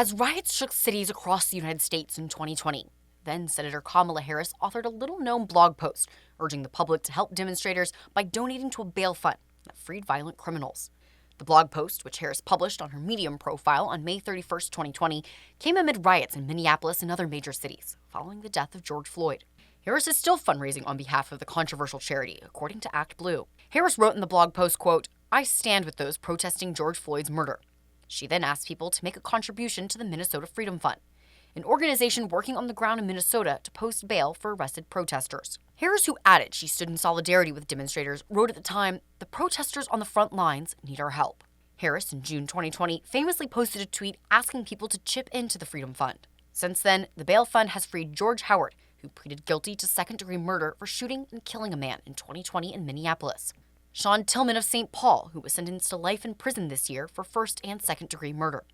As riots shook cities across the United States in 2020, then Senator Kamala Harris authored a little-known blog post urging the public to help demonstrators by donating to a bail fund that freed violent criminals. The blog post, which Harris published on her Medium profile on May 31, 2020, came amid riots in Minneapolis and other major cities following the death of George Floyd. Harris is still fundraising on behalf of the controversial charity, according to Act Blue. Harris wrote in the blog post, quote, "I stand with those protesting George Floyd's murder." She then asked people to make a contribution to the Minnesota Freedom Fund, an organization working on the ground in Minnesota to post bail for arrested protesters. Harris, who added she stood in solidarity with demonstrators, wrote at the time, "The protesters on the front lines need our help." Harris, in June 2020, famously posted a tweet asking people to chip into the Freedom Fund. Since then, the bail fund has freed George Howard, who pleaded guilty to second-degree murder for shooting and killing a man in 2020 in Minneapolis. Sean Tillman of St. Paul, who was sentenced to life in prison this year for first and second-degree murder.